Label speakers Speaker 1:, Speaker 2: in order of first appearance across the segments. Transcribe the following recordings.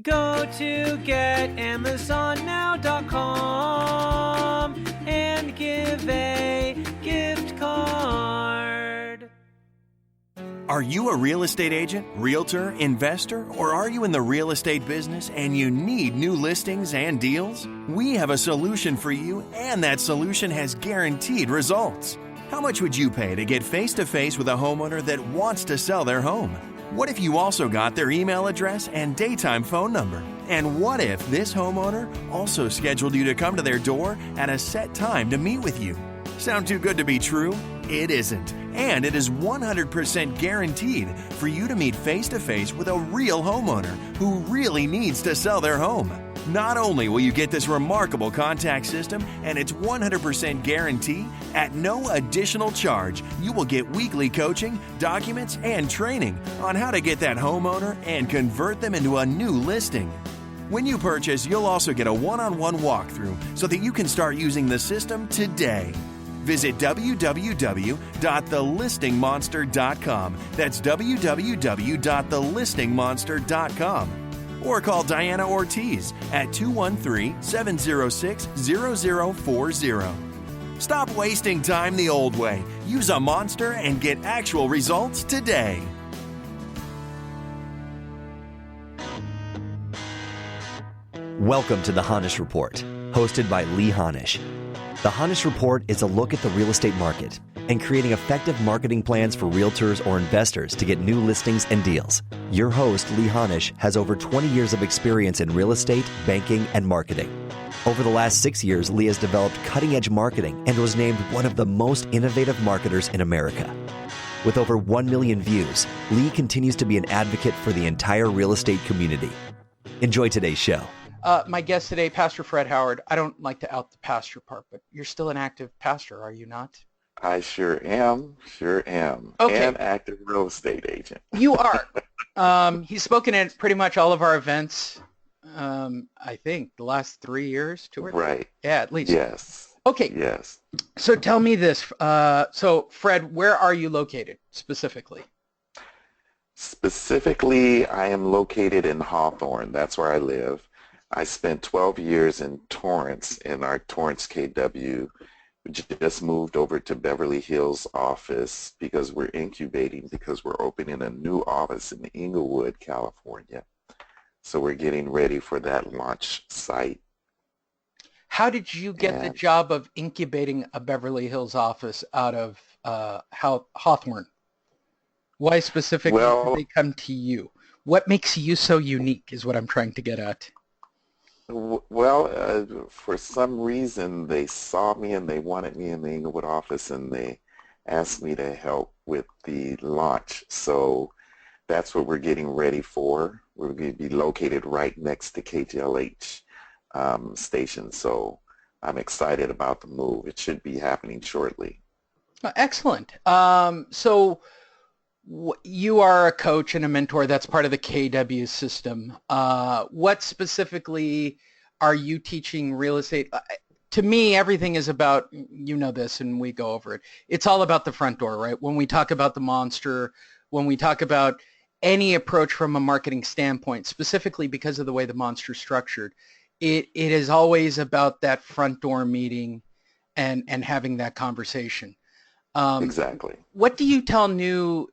Speaker 1: Go to getamazonnow.com and give a gift card.
Speaker 2: Are you a real estate agent, realtor, investor, or are you in the real estate business and you need new listings and deals? We have a solution for you, and that solution has guaranteed results. How much would you pay to get face-to-face with a homeowner that wants to sell their home? What if you also got their email address and daytime phone number? And what if this homeowner also scheduled you to come to their door at a set time to meet with you? Sound too good to be true? It isn't. And it is 100% guaranteed for you to meet face-to-face with a real homeowner who really needs to sell their home. Not only will you get this remarkable contact system and its 100% guarantee, at no additional charge, you will get weekly coaching, documents, and training on how to get that homeowner and convert them into a new listing. When you purchase, you'll also get a one-on-one walkthrough so that you can start using the system today. Visit www.thelistingmonster.com. That's www.thelistingmonster.com. Or call Diana Ortiz at 213-706-0040. Stop wasting time the old way. Use a monster and get actual results today.
Speaker 3: Welcome to the Honish Report, hosted by Lee Honish. The Honish Report is a look at the real estate market and creating effective marketing plans for realtors or investors to get new listings and deals. Your host, Lee Honish, has over 20 years of experience in real estate, banking, and marketing. Over the last 6 years, Lee has developed cutting-edge marketing and was named one of the most innovative marketers in America. With over 1 million views, Lee continues to be an advocate for the entire real estate community. Enjoy today's show.
Speaker 4: My guest today, Pastor Fred Howard. I don't like to out the pastor part, but you're still an active pastor, are you not?
Speaker 5: I sure am.
Speaker 4: Okay.
Speaker 5: And active real estate agent.
Speaker 4: You are. He's spoken at pretty much all of our events, I think, the last 3 years, 2 or 3.
Speaker 5: Right.
Speaker 4: Yeah, at least.
Speaker 5: Yes.
Speaker 4: Okay.
Speaker 5: Yes.
Speaker 4: So tell me this. So, Fred, where are you located specifically?
Speaker 5: Specifically, I am located in Hawthorne. That's where I live. I spent 12 years in Torrance, in our Torrance KW. We just moved over to Beverly Hills office because we're incubating, because we're opening a new office in Inglewood, California. So we're getting ready for that launch site.
Speaker 4: How did you get the job of incubating a Beverly Hills office out of Hawthorne? Why specifically did they come to you? What makes you so unique is what I'm trying to get at.
Speaker 5: Well, for some reason, they saw me and they wanted me in the Inglewood office, and they asked me to help with the launch. So that's what we're getting ready for. We're going to be located right next to KTLH station. So I'm excited about the move. It should be happening shortly.
Speaker 4: Excellent. So you are a coach and a mentor. That's part of the KW system. What specifically are you teaching real estate? To me, everything is about, you know this, and we go over it. It's all about the front door, right? When we talk about the monster, when we talk about any approach from a marketing standpoint, specifically because of the way the monster is structured, it is always about that front door meeting and having that conversation.
Speaker 5: Exactly.
Speaker 4: What do you tell new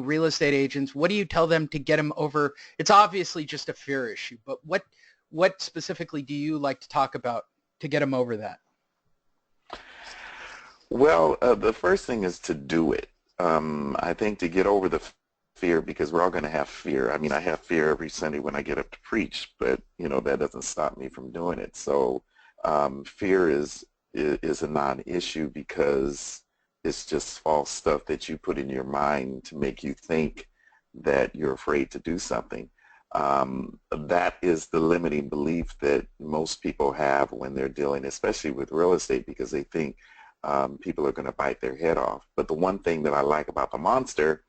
Speaker 4: real estate agents? What do you tell them to get them over? It's obviously just a fear issue, but what specifically do you like to talk about to get them over that?
Speaker 5: Well, the first thing is to do it. I think to get over the fear, because we're all going to have fear. I mean, I have fear every Sunday when I get up to preach, but that doesn't stop me from doing it. So fear is a non-issue, because it's just false stuff that you put in your mind to make you think that you're afraid to do something. That is the limiting belief that most people have when they're dealing, especially with real estate, because they think people are going to bite their head off. But the one thing that I like about the monster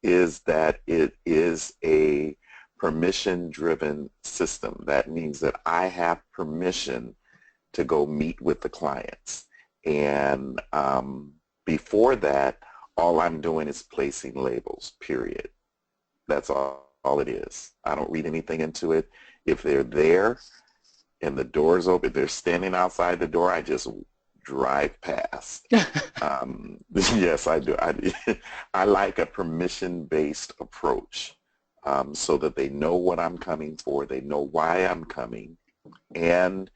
Speaker 5: is that it is a permission-driven system. That means that I have permission to go meet with the clients. And before that, all I'm doing is placing labels, period. That's all all it is. I don't read anything into it. If they're there and the door's open, they're standing outside the door, I just drive past. Yes, I do. I like a permission-based approach, so that they know what I'm coming for, they know why I'm coming, and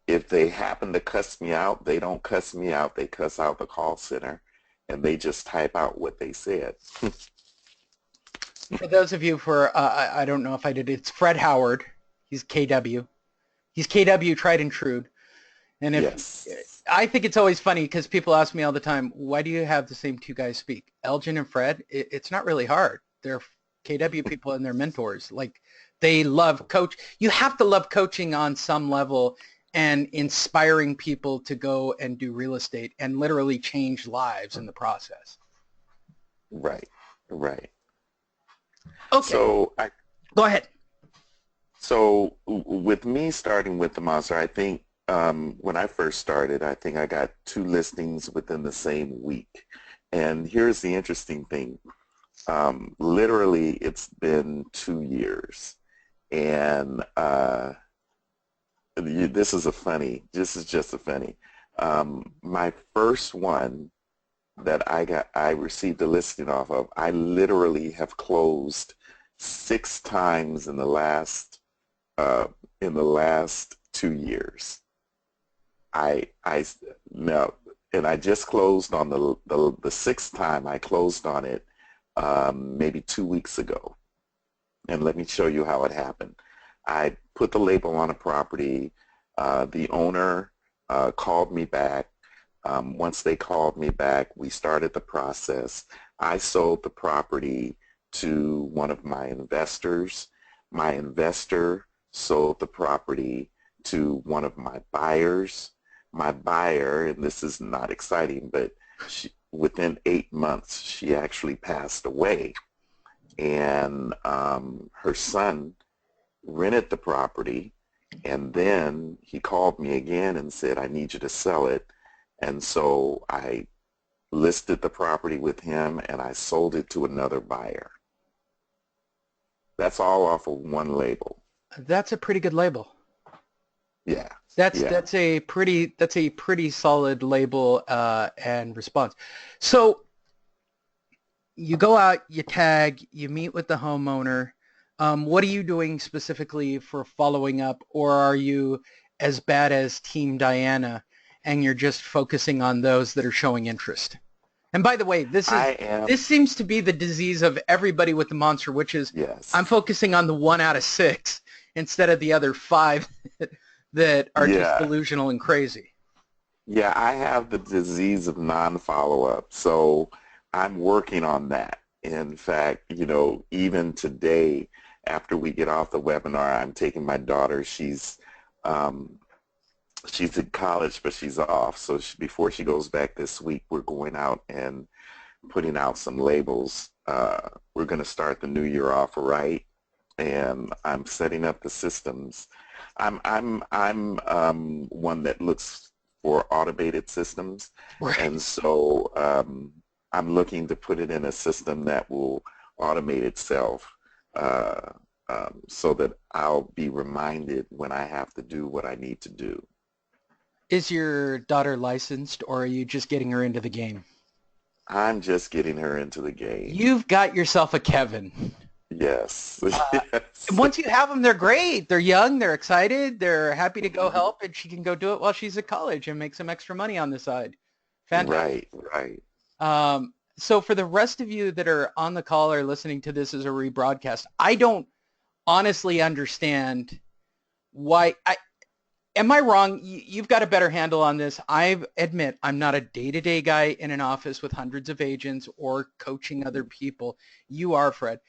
Speaker 5: if they happen to cuss me out, they don't cuss me out, they cuss out the call center, and they just type out what they said.
Speaker 4: For those of you I don't know if I did, it's Fred Howard. He's KW. He's KW tried and true. And if
Speaker 5: Yes.
Speaker 4: I think it's always funny because people ask me all the time, why do you have the same two guys speak? Elgin and Fred, it's not really hard. They're KW people and they're mentors. Like, they love coach. You have to love coaching on some level and inspiring people to go and do real estate and literally change lives in the process.
Speaker 5: Right, right.
Speaker 4: Okay.
Speaker 5: So
Speaker 4: Go ahead.
Speaker 5: So with me starting with the monster, I think when I first started, I think I got 2 listings within the same week. And here's the interesting thing. Literally, it's been 2 years. And this is just a funny. My first one that I received a listing off of, I literally have closed 6 times in the last 2 years. Now, and I just closed on the 6th time. I closed on it maybe 2 weeks ago, and let me show you how it happened. I put the label on a property. The owner called me back. Once they called me back, we started the process. I sold the property to one of my investors. My investor sold the property to one of my buyers. My buyer, and this is not exciting, but within 8 months, she actually passed away. And her son rented the property, and then he called me again and said, I need you to sell it. And so I listed the property with him, and I sold it to another buyer. That's all off of one label.
Speaker 4: That's a pretty good label.
Speaker 5: Yeah.
Speaker 4: That's a pretty solid label and response. So you go out, you tag, you meet with the homeowner. What are you doing specifically for following up, or are you as bad as Team Diana and you're just focusing on those that are showing interest? And by the way, this seems to be the disease of everybody with the monster, which is
Speaker 5: Yes.
Speaker 4: I'm focusing on the 1 out of 6 instead of the other 5 that are just delusional and crazy.
Speaker 5: Yeah, I have the disease of non-follow-up, so I'm working on that. In fact, even today, after we get off the webinar, I'm taking my daughter. She's in college, but she's off. So before she goes back this week, we're going out and putting out some labels. We're going to start the new year off right, and I'm setting up the systems. I'm one that looks for automated systems,
Speaker 4: Right.
Speaker 5: and so I'm looking to put it in a system that will automate itself, so that I'll be reminded when I have to do what I need to do.
Speaker 4: Is your daughter licensed, or are you just getting her into the game?
Speaker 5: I'm just getting her into the game.
Speaker 4: You've got yourself a Kevin.
Speaker 5: Yes. Yes.
Speaker 4: Once you have them, they're great. They're young. They're excited. They're happy to go help, and she can go do it while she's at college and make some extra money on the side. Fantastic.
Speaker 5: Right.
Speaker 4: So for the rest of you that are on the call or listening to this as a rebroadcast, I don't honestly understand why. Am I wrong? You've got a better handle on this. I admit I'm not a day-to-day guy in an office with hundreds of agents or coaching other people. You are, Fred.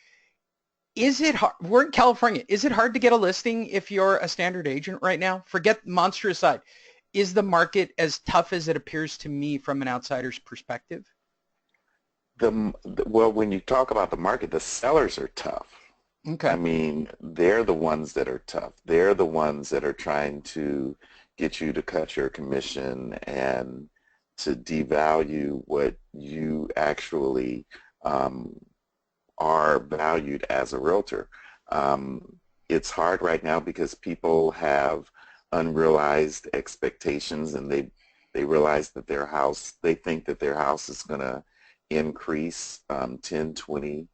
Speaker 4: Is it hard? We're in California. Is it hard to get a listing if you're a standard agent right now? Forget monster aside. Is the market as tough as it appears to me from an outsider's perspective?
Speaker 5: Well, when you talk about the market, the sellers are tough.
Speaker 4: Okay.
Speaker 5: I mean, they're the ones that are tough. They're the ones that are trying to get you to cut your commission and to devalue what you actually are valued as a realtor. It's hard right now because people have unrealized expectations, and they realize that they think that their house is going to increase 10, 20,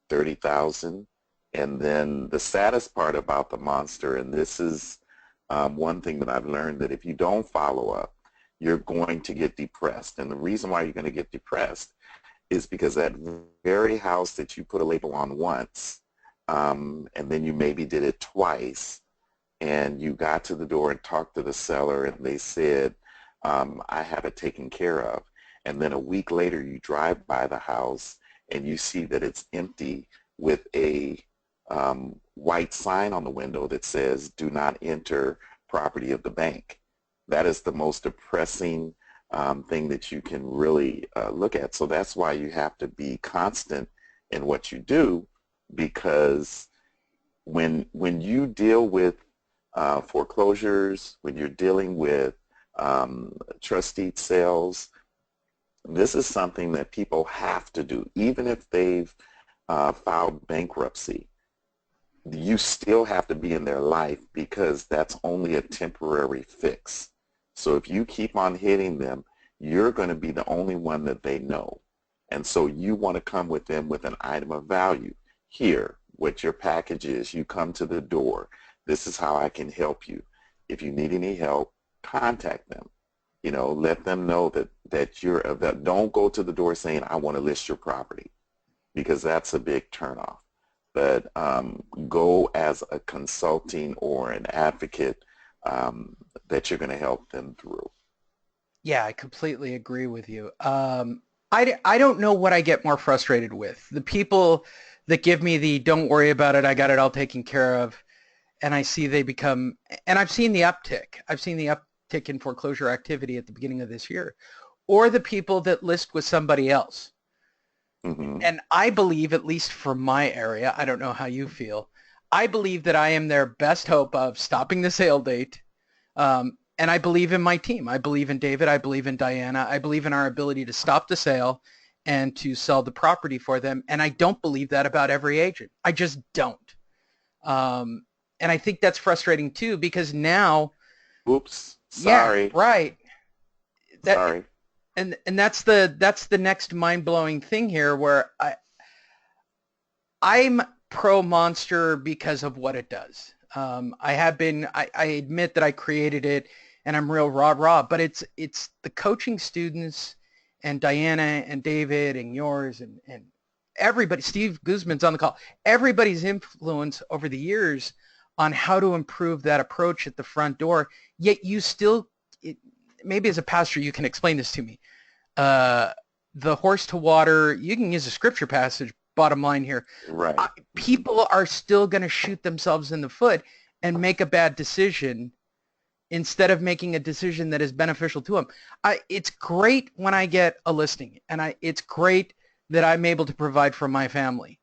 Speaker 5: 30,000. And then the saddest part about the monster, and this is one thing that I've learned, that if you don't follow up, you're going to get depressed. And the reason why you're going to get depressed is because that very house that you put a label on once, and then you maybe did it twice, and you got to the door and talked to the seller, and they said, I have it taken care of. And then a week later, you drive by the house and you see that it's empty with a white sign on the window that says, do not enter property of the bank. That is the most depressing thing that you can really look at. So that's why you have to be constant in what you do, because when you deal with foreclosures, when you're dealing with trust deed sales, this is something that people have to do. Even if they've filed bankruptcy, you still have to be in their life, because that's only a temporary fix. So if you keep on hitting them, you're going to be the only one that they know. And so you want to come with them with an item of value. Here, what your package is. You come to the door. This is how I can help you. If you need any help, contact them. You know, let them know that don't go to the door saying, I want to list your property, because that's a big turnoff. But go as a consulting or an advocate that you're going to help them through.
Speaker 4: Yeah, I completely agree with you. I don't know what I get more frustrated with. The people that give me the don't worry about it, I got it all taken care of, and I see they become, and I've seen the uptick. I've seen the uptick in foreclosure activity at the beginning of this year, or the people that list with somebody else.
Speaker 5: Mm-hmm.
Speaker 4: And I believe, at least for my area, I don't know how you feel, I believe that I am their best hope of stopping the sale date. And I believe in my team. I believe in David. I believe in Diana. I believe in our ability to stop the sale and to sell the property for them. And I don't believe that about every agent. I just don't. And I think that's frustrating too, because now.
Speaker 5: Oops. Sorry.
Speaker 4: Yeah, right.
Speaker 5: Sorry.
Speaker 4: And that's the next mind-blowing thing here, where I'm pro monster because of what it does. I admit that I created it, and I'm real rah-rah, but it's the coaching students and Diana and David and yours and everybody, Steve Guzman's on the call, everybody's influence over the years on how to improve that approach at the front door. Yet you still, maybe as a pastor you can explain this to me. The horse to water, you can use a scripture passage, bottom line here.
Speaker 5: Right.
Speaker 4: People are still going to shoot themselves in the foot and make a bad decision instead of making a decision that is beneficial to them. It's great when I get a listing, and it's great that I'm able to provide for my family.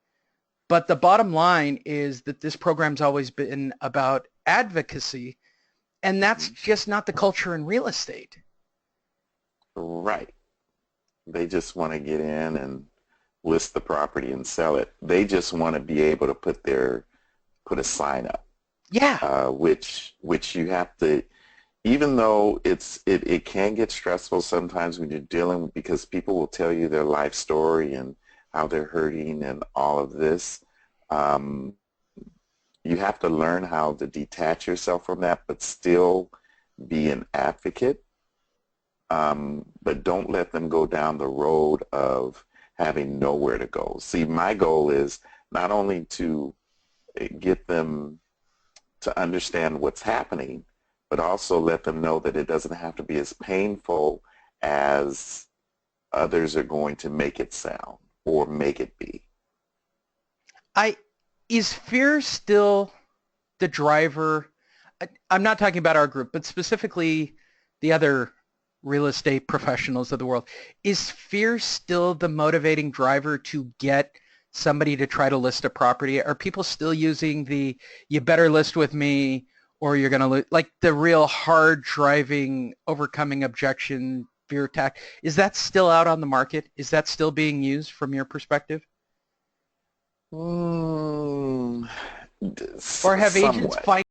Speaker 4: But the bottom line is that this program's always been about advocacy, and that's just not the culture in real estate.
Speaker 5: Right. They just want to get in and list the property and sell it. They just want to be able to put a sign up.
Speaker 4: Yeah.
Speaker 5: Which you have to, even though it can get stressful sometimes when you're dealing with, because people will tell you their life story and how they're hurting and all of this. You have to learn how to detach yourself from that, but still be an advocate. But don't let them go down the road of having nowhere to go. See, my goal is not only to get them to understand what's happening, but also let them know that it doesn't have to be as painful as others are going to make it sound or make it be.
Speaker 4: Is fear still the driver? I'm not talking about our group, but specifically the other real estate professionals of the world. Is fear still the motivating driver to get somebody to try to list a property? Are people still using the "you better list with me" or "you're going to," like the real hard driving, overcoming objection, fear attack? Is that still out on the market? Is that still being used from your perspective? Or have agents
Speaker 5: somewhat.
Speaker 4: find